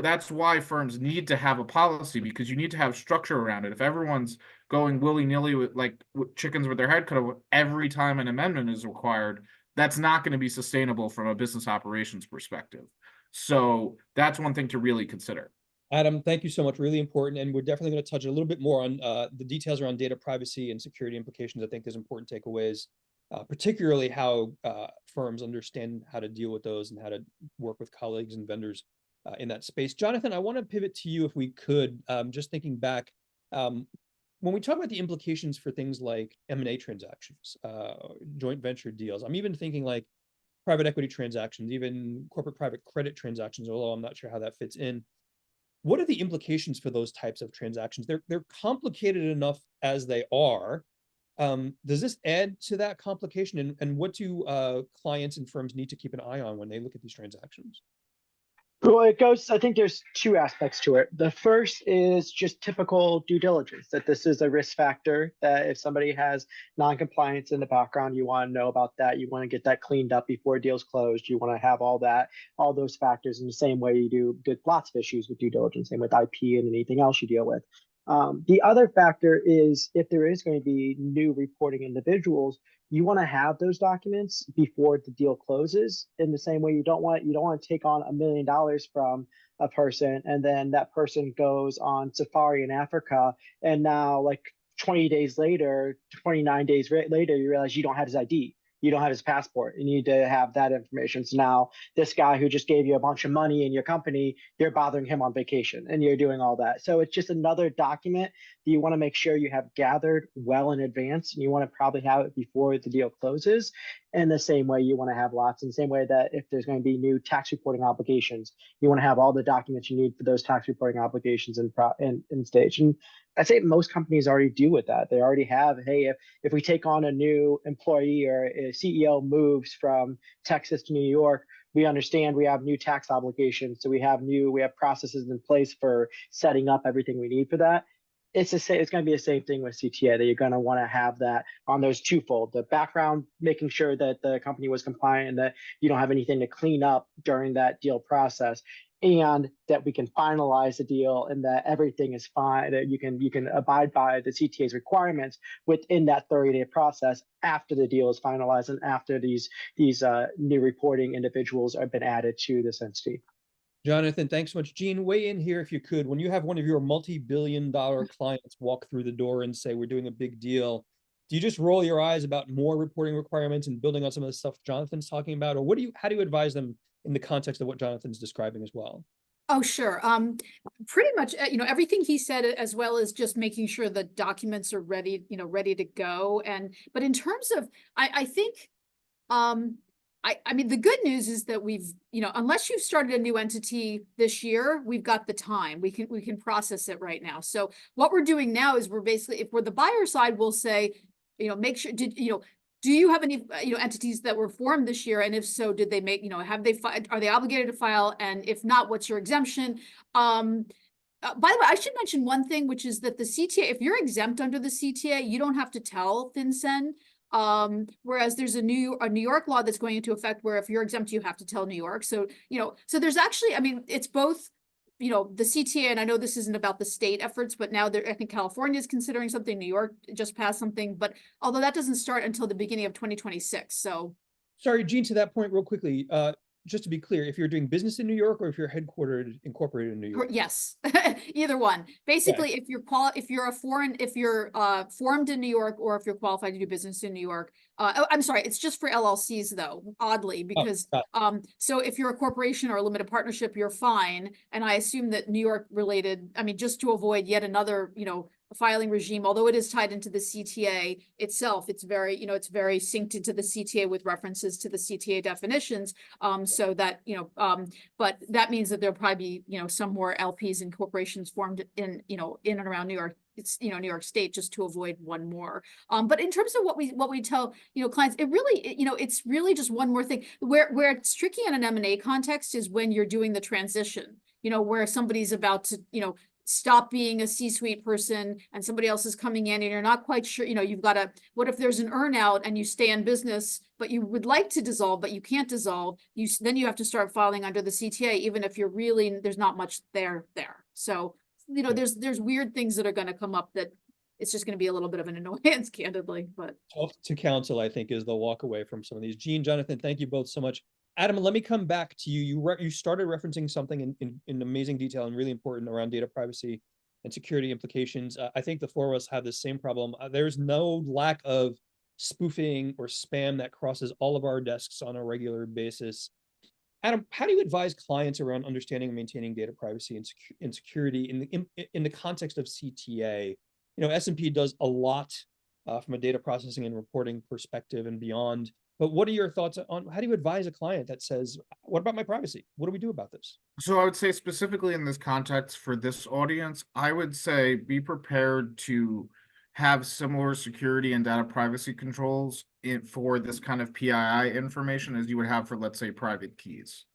that's why firms need to have a policy, because you need to have structure around it. If everyone's going willy-nilly with chickens with their head cut off every time an amendment is required, that's not going to be sustainable from a business operations perspective. So that's one thing to really consider. Adam, thank you so much. Really important. And we're definitely going to touch a little bit more on the details around data privacy and security implications. I think there's important takeaways, particularly how firms understand how to deal with those and how to work with colleagues and vendors in that space. Jonathan, I want to pivot to you if we could, just thinking back. When we talk about the implications for things like M&A transactions, joint venture deals, I'm even thinking like private equity transactions, even corporate private credit transactions, although I'm not sure how that fits in. What are the implications for those types of transactions? They're complicated enough as they are. Does this add to that complication? And what do clients and firms need to keep an eye on when they look at these transactions? Well, I think there's two aspects to it. The first is just typical due diligence, that this is a risk factor, that if somebody has non-compliance in the background, you want to know about that. You want to get that cleaned up before a deal's closed. You want to have all those factors in the same way you do with lots of issues with due diligence, same with IP and anything else you deal with. The other factor is if there is going to be new reporting individuals, you want to have those documents before the deal closes. In the same way, you don't want to take on $1 million from a person and then that person goes on safari in Africa, and now like 20 days later, 29 days later, you realize you don't have his ID. You don't have his passport. You need to have that information. So now this guy who just gave you a bunch of money in your company, you're bothering him on vacation and you're doing all that. So it's just another document that you want to make sure you have gathered well in advance, and you want to probably have it before the deal closes. In the same way, you want to have lots, in the same way that if there's going to be new tax reporting obligations, you want to have all the documents you need for those tax reporting obligations in stage. And I'd say most companies already do with that. They already have, hey, if we take on a new employee or a CEO moves from Texas to New York, we understand we have new tax obligations. So we have processes in place for setting up everything we need for that. It's going to be the same thing with CTA, that you're going to want to have that on those twofold: the background, making sure that the company was compliant and that you don't have anything to clean up during that deal process, and that we can finalize the deal and that everything is fine, that you can abide by the CTA's requirements within that 30-day process after the deal is finalized and after these new reporting individuals have been added to this entity. Jonathan, thanks so much. Jeanne, weigh in here if you could. When you have one of your multi-billion-dollar clients walk through the door and say, we're doing a big deal, do you just roll your eyes about more reporting requirements and building on some of the stuff Jonathan's talking about? Or how do you advise them in the context of what Jonathan's describing as well? Oh, sure. Pretty much, everything he said, as well as just making sure the documents are ready, ready to go. But in terms of, I think, I mean, the good news is that we've, unless you've started a new entity this year, we've got the time. We can process it right now. So what we're doing now is we're basically, if we're the buyer side, we'll say, make sure, do you have any, entities that were formed this year? And if so, did they make, are they obligated to file? And if not, what's your exemption? By the way, I should mention one thing, which is that the CTA, if you're exempt under the CTA, you don't have to tell FinCEN. Whereas there's a New York law that's going into effect where if you're exempt, you have to tell New York. So, so there's actually, I mean, it's both, the CTA, and I know this isn't about the state efforts, but now I think California is considering something, New York just passed something, but although that doesn't start until the beginning of 2026. So. Sorry, Jeanne, to that point real quickly, just to be clear, if you're doing business in New York or if you're incorporated in New York? Yes, either one. Basically, Okay. if you're formed in New York, or if you're qualified to do business in New York. I'm sorry, it's just for LLCs though, oddly, because so if you're a corporation or a limited partnership, you're fine. And I assume that New York related, I mean, just to avoid yet another, filing regime, although it is tied into the CTA itself, it's very, it's very synced into the CTA with references to the CTA definitions. So that, but that means that there'll probably be, some more LPs and corporations formed in, in and around New York. It's, New York State, just to avoid one more. But in terms of what we tell, clients, it really, it's really just one more thing. Where it's tricky in an M&A context is when you're doing the transition, where somebody's about to, stop being a C-suite person and somebody else is coming in and you're not quite sure, you've got to, what if there's an earn-out and you stay in business, but you would like to dissolve, but you can't dissolve, then you have to start filing under the CTA, even if you're really, there's not much there. So, there's weird things that are going to come up that it's just going to be a little bit of an annoyance, candidly, but. Tough to counsel, I think, is the walk away from some of these. Jeanne, Jonathan, thank you both so much. Adam, let me come back to you. You started referencing something in amazing detail and really important around data privacy and security implications. I think the four of us have the same problem. There's no lack of spoofing or spam that crosses all of our desks on a regular basis. Adam, how do you advise clients around understanding and maintaining data privacy and security in the context of CTA? S&P does a lot from a data processing and reporting perspective and beyond. But what are your thoughts on how do you advise a client that says, what about my privacy? What do we do about this? So I would say specifically in this context for this audience, I would say be prepared to have similar security and data privacy controls for this kind of PII information as you would have for, let's say, private keys.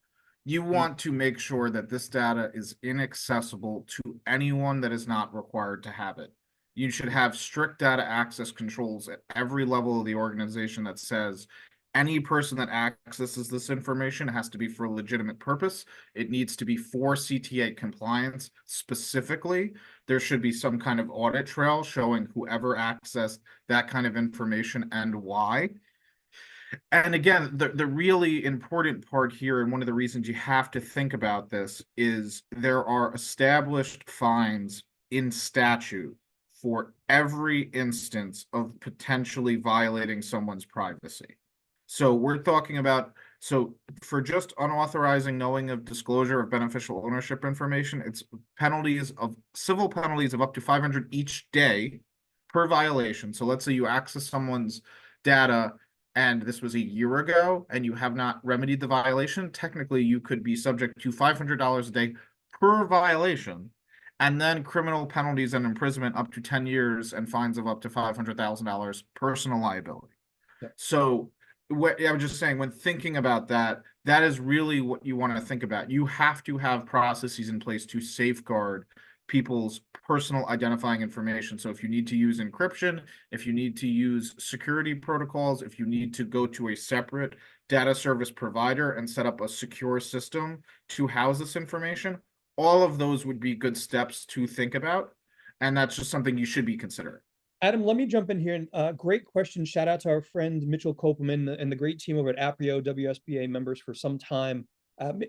You want to make sure that this data is inaccessible to anyone that is not required to have it. You should have strict data access controls at every level of the organization that says any person that accesses this information has to be for a legitimate purpose. It needs to be for CTA compliance specifically. There should be some kind of audit trail showing whoever accessed that kind of information and why. And again, the really important part here, and one of the reasons you have to think about this, is there are established fines in statute for every instance of potentially violating someone's privacy. So we're talking about, so for just unauthorized knowing of disclosure of beneficial ownership information, it's civil penalties of up to $500 each day per violation. So let's say you access someone's data and this was a year ago and you have not remedied the violation, technically you could be subject to $500 a day per violation, and then criminal penalties and imprisonment up to 10 years and fines of up to $500,000 personal liability. Yep. So what I was just saying, when thinking about that, that is really what you want to think about. You have to have processes in place to safeguard people's personal identifying information. So if you need to use encryption, if you need to use security protocols, if you need to go to a separate data service provider and set up a secure system to house this information, all of those would be good steps to think about. And that's just something you should be considering. Adam, let me jump in here. Great question. Shout out to our friend Mitchell Kopelman and the great team over at Aprio, WSBA members for some time.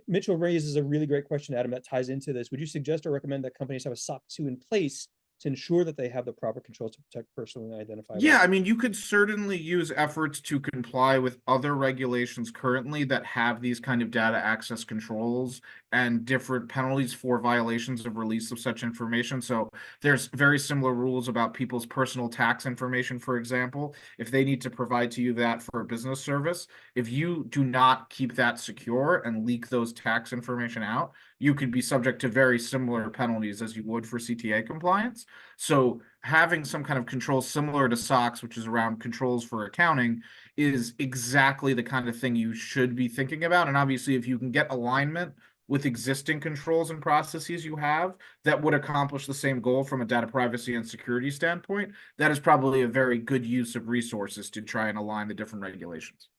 Mitchell raises a really great question, Adam, that ties into this. Would you suggest or recommend that companies have a SOC 2 in place to ensure that they have the proper controls to protect personally identifiable? Yeah, I mean, you could certainly use efforts to comply with other regulations currently that have these kind of data access controls and different penalties for violations of release of such information. So there's very similar rules about people's personal tax information, for example. If they need to provide to you that for a business service, if you do not keep that secure and leak those tax information out, you could be subject to very similar penalties as you would for CTA compliance. So having some kind of control similar to SOX, which is around controls for accounting, is exactly the kind of thing you should be thinking about. And obviously, if you can get alignment with existing controls and processes you have that would accomplish the same goal from a data privacy and security standpoint, that is probably a very good use of resources to try and align the different regulations.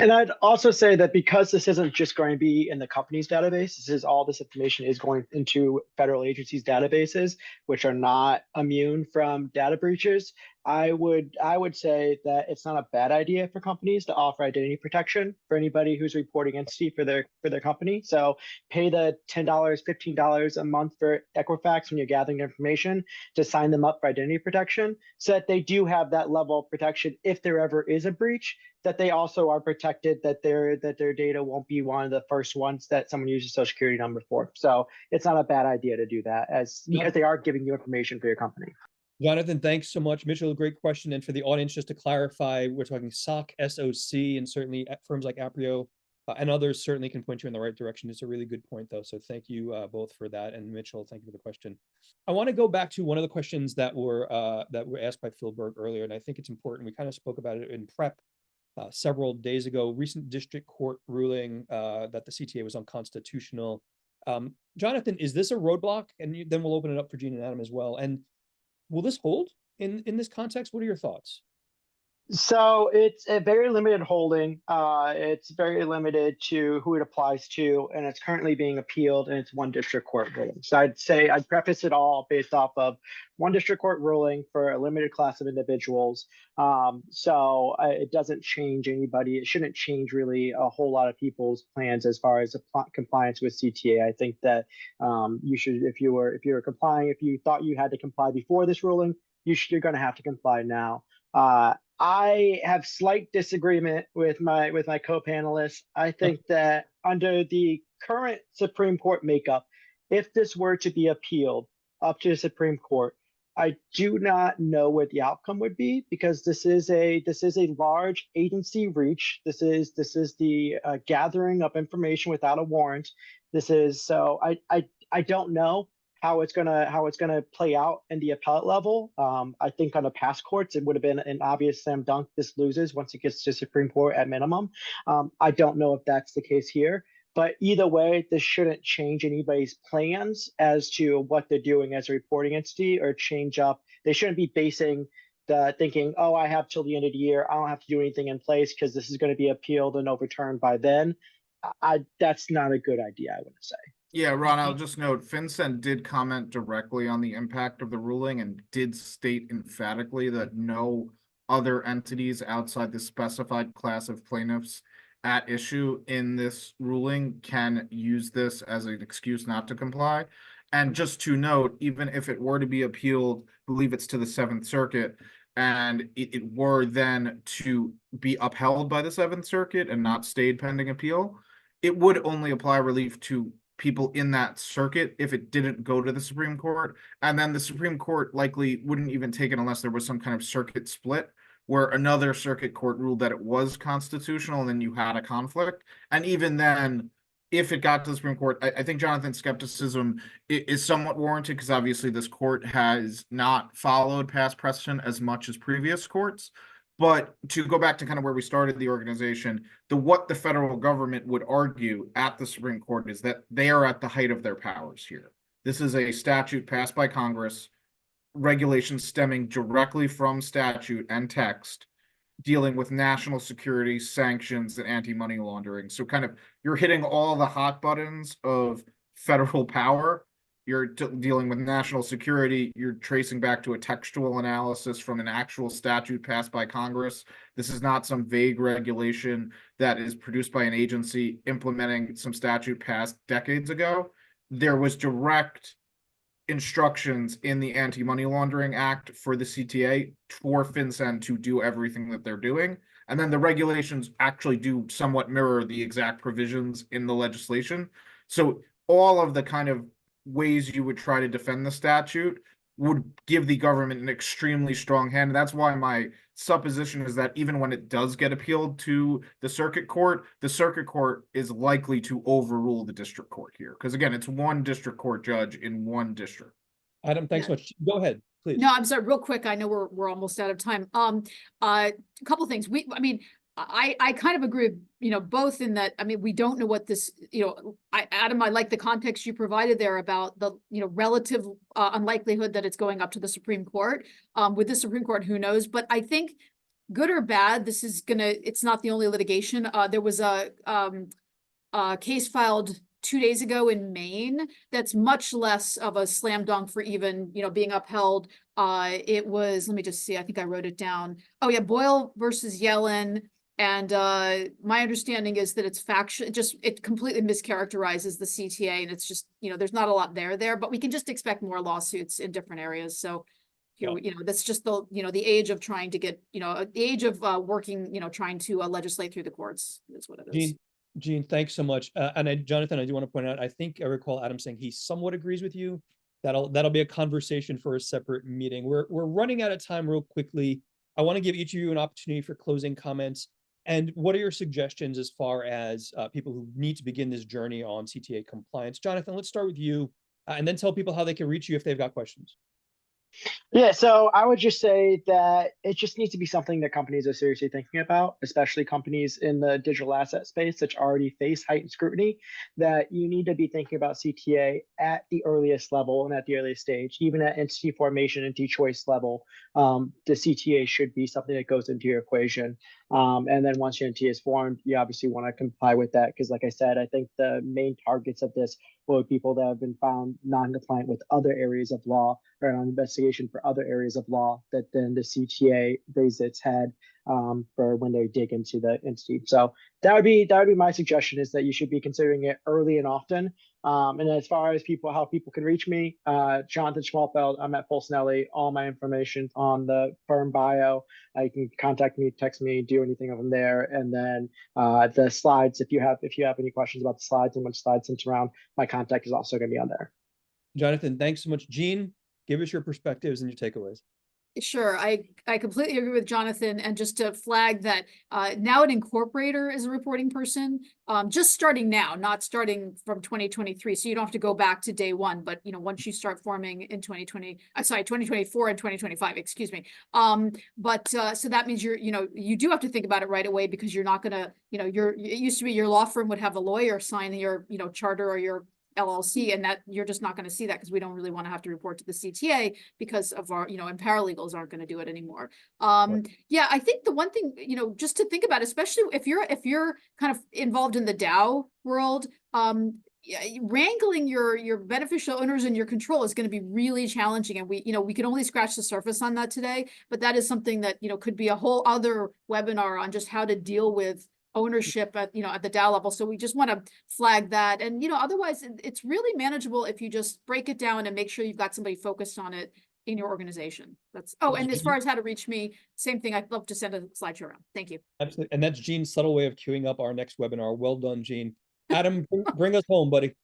And I'd also say that because this isn't just going to be in the company's database, all this information is going into federal agencies' databases, which are not immune from data breaches. I would say that it's not a bad idea for companies to offer identity protection for anybody who's reporting entity for their company. So pay the $10, $15 a month for Equifax when you're gathering information to sign them up for identity protection, so that they do have that level of protection if there ever is a breach, that they also are protected, that their data won't be one of the first ones that someone uses social security number for. So it's not a bad idea to do that, because they are giving you information for your company. Jonathan, thanks so much. Mitchell, great question. And for the audience, just to clarify, we're talking SOC, SOC, and certainly firms like Aprio and others certainly can point you in the right direction. It's a really good point, though. So thank you both for that. And Mitchell, thank you for the question. I want to go back to one of the questions that were asked by Phil Berg earlier, and I think it's important. We kind of spoke about it in prep several days ago. Recent district court ruling that the CTA was unconstitutional. Jonathan, is this a roadblock? And then we'll open it up for Jeanne and Adam as well. And will this hold in this context? What are your thoughts? So it's a very limited holding. It's very limited to who it applies to, and it's currently being appealed, and it's one district court ruling. So I'd preface it all based off of one district court ruling for a limited class of individuals. It doesn't change anybody. It shouldn't change really a whole lot of people's plans as far as compliance with CTA. I think that you should, if you were complying, if you thought you had to comply before this ruling, you're going to have to comply now. I have slight disagreement with my co-panelists. I think that under the current Supreme Court makeup, if this were to be appealed up to the Supreme Court, I do not know what the outcome would be, because this is a large agency reach. This is the gathering of information without a warrant. I don't know how it's gonna play out in the appellate level. I think on the past courts, it would have been an obvious slam dunk. This loses once it gets to Supreme Court at minimum. I don't know if that's the case here, but either way, this shouldn't change anybody's plans as to what they're doing as a reporting entity, or change up. They shouldn't be basing the thinking, oh, I have till the end of the year, I don't have to do anything in place because this is going to be appealed and overturned by then. That's not a good idea, I would say. Yeah, Ron, I'll just note, FinCEN did comment directly on the impact of the ruling and did state emphatically that no other entities outside the specified class of plaintiffs at issue in this ruling can use this as an excuse not to comply. And just to note, even if it were to be appealed, I believe it's to the Seventh Circuit, and it were then to be upheld by the Seventh Circuit and not stayed pending appeal, it would only apply relief to people in that circuit if it didn't go to the Supreme Court. And then the Supreme Court likely wouldn't even take it unless there was some kind of circuit split where another circuit court ruled that it was constitutional and then you had a conflict. And even then, if it got to the Supreme Court, I think Jonathan's skepticism is somewhat warranted, because obviously this court has not followed past precedent as much as previous courts. But to go back to kind of where we started the organization, what the federal government would argue at the Supreme Court is that they are at the height of their powers here. This is a statute passed by Congress, regulations stemming directly from statute and text, dealing with national security, sanctions, and anti-money laundering. So kind of you're hitting all the hot buttons of federal power. You're dealing with national security. You're tracing back to a textual analysis from an actual statute passed by Congress. This is not some vague regulation that is produced by an agency implementing some statute passed decades ago. There was direct instructions in the Anti-Money Laundering Act for the CTA for FinCEN to do everything that they're doing. And then the regulations actually do somewhat mirror the exact provisions in the legislation. So all of the kind of ways you would try to defend the statute would give the government an extremely strong hand. That's why my supposition is that even when it does get appealed to the circuit court is likely to overrule the district court here. Because again, it's one district court judge in one district. Adam, thanks so much. Go ahead, please. No, I'm sorry, real quick. I know we're almost out of time. A couple things. I kind of agree with, both in that, we don't know what this, Adam, I like the context you provided there about the, relative unlikelihood that it's going up to the Supreme Court. With the Supreme Court, who knows? But I think good or bad, it's not the only litigation. There was a case filed 2 days ago in Maine that's much less of a slam dunk for even, being upheld. It was, let me just see, I think I wrote it down. Oh yeah, Boyle versus Yellen. And my understanding is that it's factual, it completely mischaracterizes the CTA, and it's just, there's not a lot there, but we can just expect more lawsuits in different areas. So that's just the, the age of trying to get, the age of working, trying to legislate through the courts is what it is. Jeanne, thanks so much. Jonathan, I do want to point out, I think I recall Adam saying he somewhat agrees with you. That'll be a conversation for a separate meeting. We're running out of time real quickly. I want to give each of you an opportunity for closing comments. And what are your suggestions as far as people who need to begin this journey on CTA compliance? Jonathan, let's start with you, and then tell people how they can reach you if they've got questions. Yeah, so I would just say that it just needs to be something that companies are seriously thinking about, especially companies in the digital asset space that already face heightened scrutiny, that you need to be thinking about CTA at the earliest level and at the earliest stage, even at entity formation and de-choice level. The CTA should be something that goes into your equation. And then once your entity is formed, you obviously want to comply with that because, like I said, I think the main targets of this will be people that have been found non-compliant with other areas of law or on investigation for other areas of law that then the CTA raises its head for when they dig into the entity. So that would be my suggestion, is that you should be considering it early and often. And as far as how people can reach me, Jonathan Schmalfeld, I'm at Polsinelli. All my information on the firm bio. You can contact me, text me, do anything over there. And then the slides, if you have any questions about the slides and which slides sent around, my contact is also going to be on there. Jonathan, thanks so much. Jeanne, give us your perspectives and your takeaways. Sure, I completely agree with Jonathan, and just to flag that now an incorporator is a reporting person, just starting now, not starting from 2023. So you don't have to go back to day one, but once you start forming in 2024 and 2025, excuse me. So that means you do have to think about it right away, because you're not gonna, it used to be your law firm would have a lawyer sign your, charter or your LLC, and that you're just not going to see that, because we don't really want to have to report to the CTA because of our, and paralegals aren't going to do it anymore. Yeah, I think the one thing, just to think about, especially if you're kind of involved in the DAO world, wrangling your beneficial owners and your control is going to be really challenging. And we can only scratch the surface on that today, but that is something that, could be a whole other webinar on just how to deal with ownership at the DAO level. So we just want to flag that. And otherwise it's really manageable if you just break it down and make sure you've got somebody focused on it in your organization. And as far as how to reach me, same thing. I'd love to send a slideshow around. Thank you. Absolutely. And that's Jeanne's subtle way of queuing up our next webinar. Well done, Jeanne. Adam, bring us home, buddy.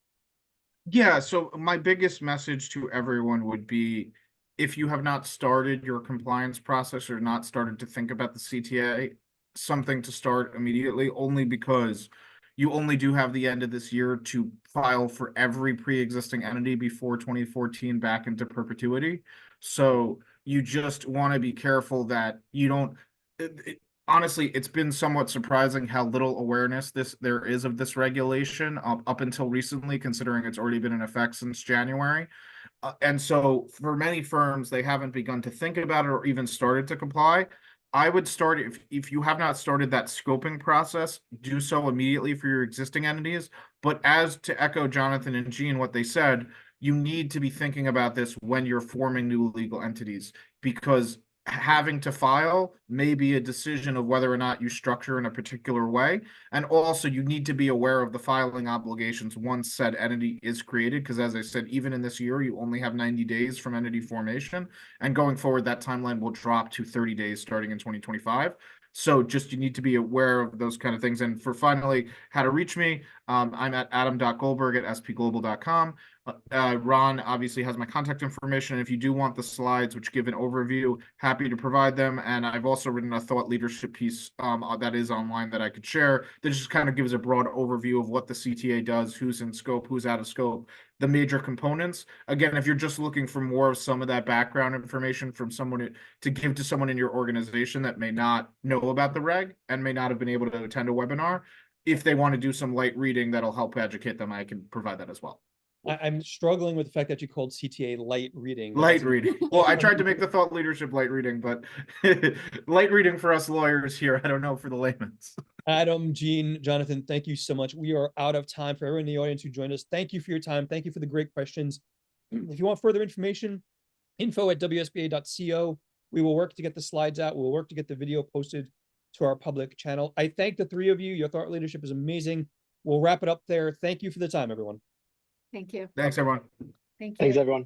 Yeah, so my biggest message to everyone would be, if you have not started your compliance process or not started to think about the CTA, something to start immediately, only because you only do have the end of this year to file for every pre-existing entity before 2014 back into perpetuity. So you just want to be careful that you don't honestly, it's been somewhat surprising how little awareness there is of this regulation up until recently, considering it's already been in effect since January. And so for many firms, they haven't begun to think about it or even started to comply. I would start, if you have not started that scoping process, do so immediately for your existing entities. But as to echo Jonathan and Jeanne, what they said, you need to be thinking about this when you're forming new legal entities, because having to file may be a decision of whether or not you structure in a particular way. And also you need to be aware of the filing obligations once said entity is created, because as I said, even in this year, you only have 90 days from entity formation, and going forward, that timeline will drop to 30 days starting in 2025. So just, you need to be aware of those kind of things. And for finally, how to reach me, I'm at adam.goldberg@spglobal.com. Ron obviously has my contact information. If you do want the slides, which give an overview, happy to provide them. And I've also written a thought leadership piece that is online that I could share that just kind of gives a broad overview of what the CTA does, who's in scope, who's out of scope, the major components. Again, if you're just looking for more of some of that background information from someone to give to someone in your organization that may not know about the reg and may not have been able to attend a webinar, if they want to do some light reading that'll help educate them, I can provide that as well. I'm struggling with the fact that you called CTA light reading. Light reading. Well, I tried to make the thought leadership light reading, but light reading for us lawyers here, I don't know for the layman's. Adam, Jeanne, Jonathan, thank you so much. We are out of time. For everyone in the audience who joined us, thank you for your time. Thank you for the great questions. If you want further information, info@wsba.co. We will work to get the slides out. We'll work to get the video posted to our public channel. I thank the three of you. Your thought leadership is amazing. We'll wrap it up there. Thank you for the time, everyone. Thank you. Thanks, everyone. Thank you. Thanks, everyone.